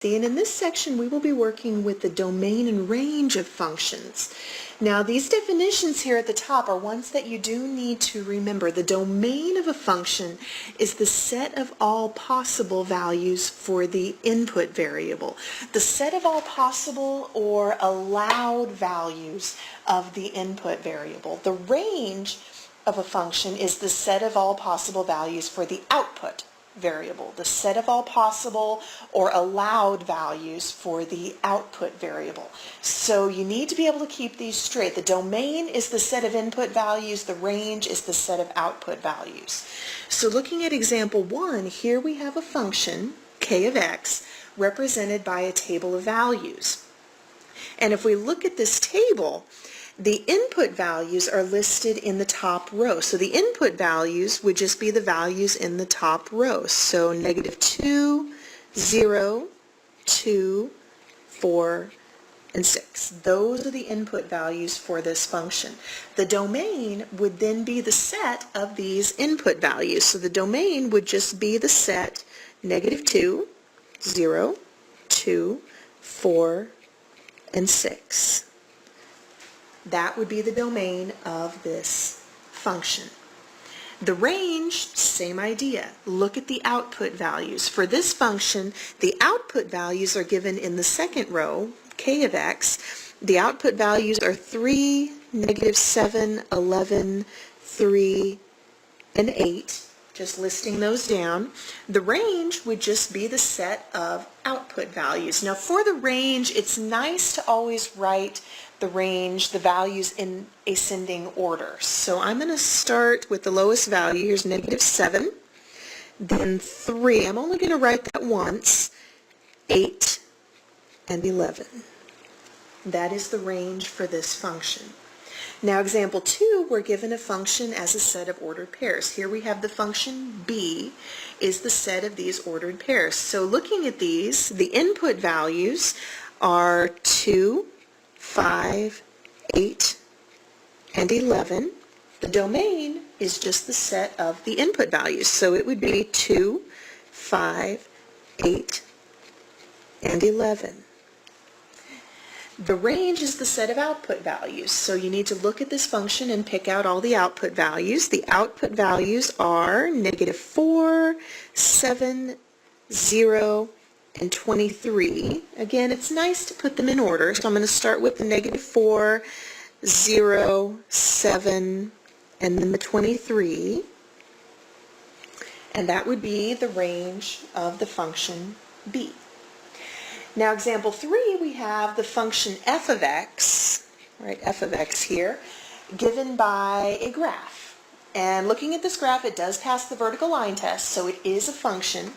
And in this section we will be working with the domain and range of functions. Now these definitions here at the top are ones that you do need to remember. The domain of a function is the set of all possible values for the input variable. The set of all possible or allowed values of the input variable. The range of a function is the set of all possible values for the output variable, the set of all possible or allowed values for the output variable. So you need to be able to keep these straight. The domain is the set of input values, the range is the set of output values. So looking at example 1, here we have a function, k of x, represented by a table of values. And if we look at this table, the input values are listed in the top row. So the input values would just be the values in the top row. So -2, 0, 2, 4, and 6. Those are the input values for this function. The domain would then be the set of these input values. So the domain would just be the set -2, 0, 2, 4, and 6. That would be the domain of this function. The range, same idea. Look at the output values. For this function, the output values are given in the second row, k of x. The output values are 3, -7, 11, 3, and 8. Just listing those down. The range would just be the set of output values. Now for the range, it's nice to always write the range, the values in ascending order. So I'm going to start with the lowest value. Here's -7, then 3. I'm only going to write that once, 8, and 11. That is the range for this function. Now example 2, we're given a function as a set of ordered pairs. Here we have the function b is the set of these ordered pairs. So looking at these, the input values are 2, 5, 8, and 11. The domain is just the set of the input values. So it would be 2, 5, 8, and 11. The range is the set of output values, so you need to look at this function and pick out all the output values. The output values are -4, 7, 0, and 23. Again, it's nice to put them in order, so I'm going to start with the -4, 0, 7, and then the 23. And that would be the range of the function b. Now example 3, we have the function f of x, right, f of x here, given by a graph. And looking at this graph, it does pass the vertical line test, so it is a function.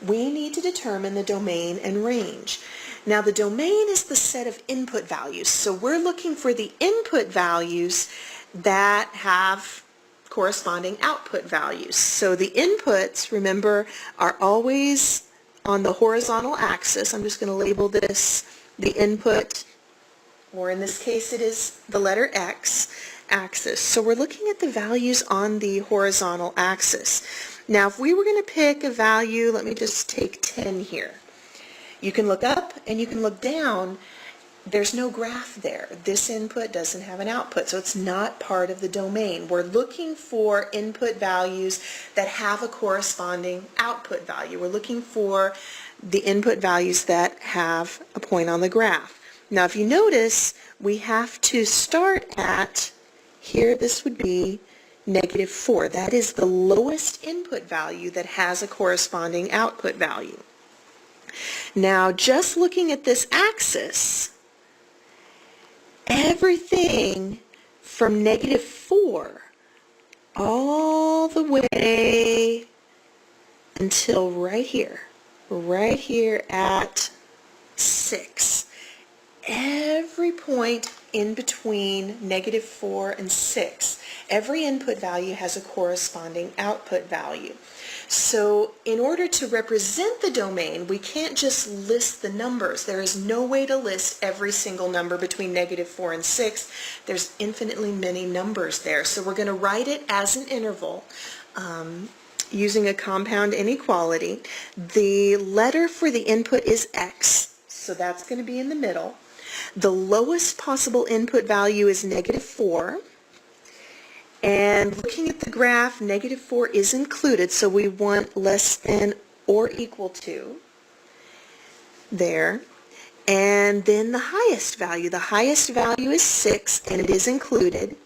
We need to determine the domain and range. Now the domain is the set of input values, so we're looking for the input values that have corresponding output values. So the inputs, remember, are always on the horizontal axis. I'm just going to label this the input, or in this case it is the letter X axis. So we're looking at the values on the horizontal axis. Now if we were going to pick a value, let me just take 10 here. You can look up and you can look down. There's no graph there. This input doesn't have an output, so it's not part of the domain. We're looking for input values that have a corresponding output value. We're looking for the input values that have a point on the graph. Now if you notice, we have to start at, here this would be -4. That is the lowest input value that has a corresponding output value. Now just looking at this axis, everything from -4 all the way until right here at 6. Every point in between -4 and 6, every input value has a corresponding output value. So in order to represent the domain, we can't just list the numbers. There is no way to list every single number between -4 and 6. There's infinitely many numbers there. So we're going to write it as an interval. using a compound inequality. The letter for the input is x, so that's going to be in the middle. The lowest possible input value is -4. And looking at the graph, -4 is included, so we want less than or equal to there. And then the highest value is 6, and it is included.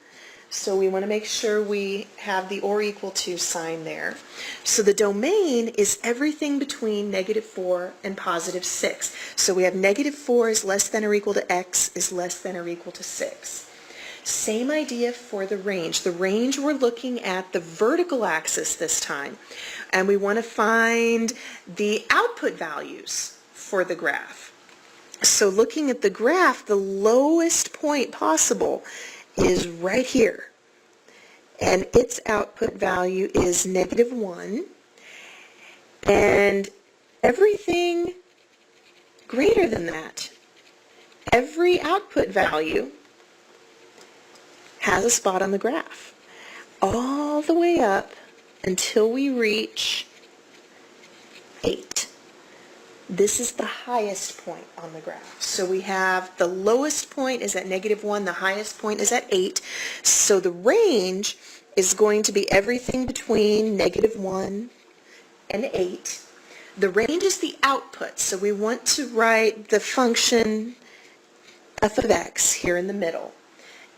So we want to make sure we have the or equal to sign there. So the domain is everything between -4 and +6. So we have -4 is less than or equal to x is less than or equal to 6. Same idea for the range. The range, we're looking at the vertical axis this time, and we want to find the output values for the graph. So looking at the graph, the lowest point possible is right here, and its output value is -1, and everything greater than that, every output value has a spot on the graph, all the way up until we reach 8. This is the highest point on the graph. So we have the lowest point is at -1, the highest point is at 8. So the range is going to be everything between -1 and 8. The range is the output, so we want to write the function f of x here in the middle.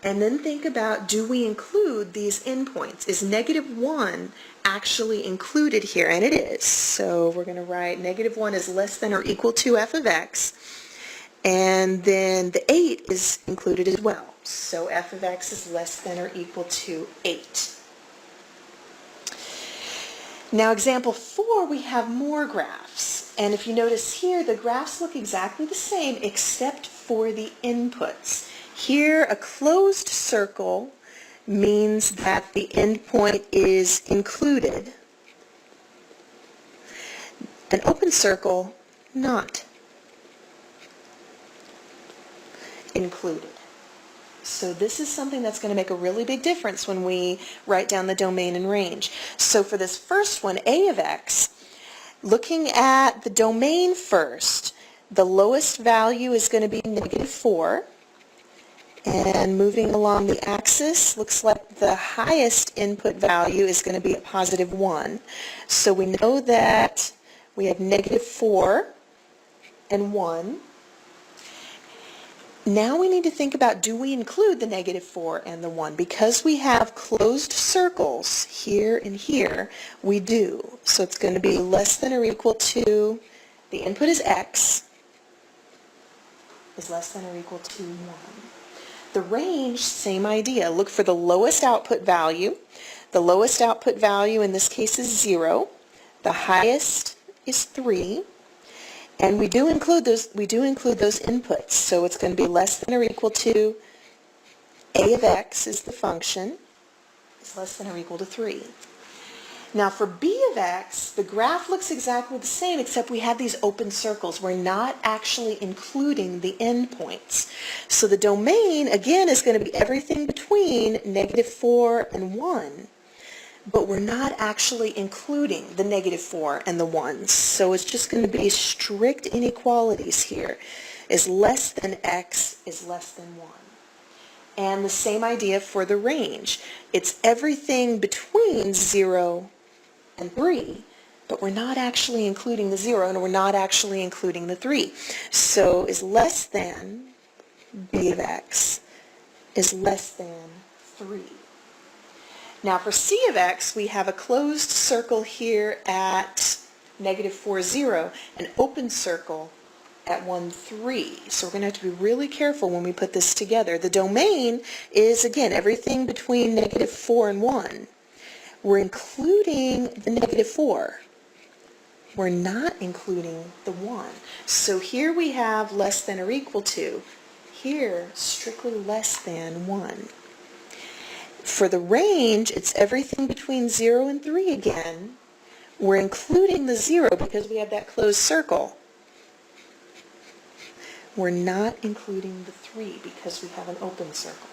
And then think about, do we include these endpoints? Is -1 actually included here? And it is. So we're going to write -1 is less than or equal to f of x. And then the 8 is included as well. So f of x is less than or equal to 8. Now example 4, we have more graphs. And if you notice here, the graphs look exactly the same except for the inputs. Here, a closed circle means that the endpoint is included. An open circle, not included. So this is something that's going to make a really big difference when we write down the domain and range. So for this first one, a of x, looking at the domain first, the lowest value is going to be -4. And moving along the axis, looks like the highest input value is going to be at +1. So we know that we have -4 and 1. Now we need to think about, do we include the -4 and the 1? Because we have closed circles here and here, we do. So it's going to be less than or equal to, the input is x, is less than or equal to 1. The range, same idea. Look for the lowest output value. The lowest output value in this case is 0. The highest is 3. And we do include those inputs. So it's going to be less than or equal to a of x is the function. It's less than or equal to 3. Now for b of x, the graph looks exactly the same except we have these open circles. We're not actually including the endpoints. So the domain, again, is going to be everything between -4 and 1. But we're not actually including the -4 and the 1. So it's just going to be strict inequalities here. Is less than x is less than 1. And the same idea for the range. It's everything between 0 and 3, but we're not actually including the 0 and we're not actually including the 3. So is less than b of x is less than 3. Now for c of x, we have a closed circle here at -4, 0, an open circle at 1, 3. So we're going to have to be really careful when we put this together. The domain is, again, everything between -4 and 1. We're including the -4. We're not including the 1. So here we have less than or equal to. Here, strictly less than 1. For the range, it's everything between 0 and 3 again. We're including the 0 because we have that closed circle. We're not including the 3 because we have an open circle.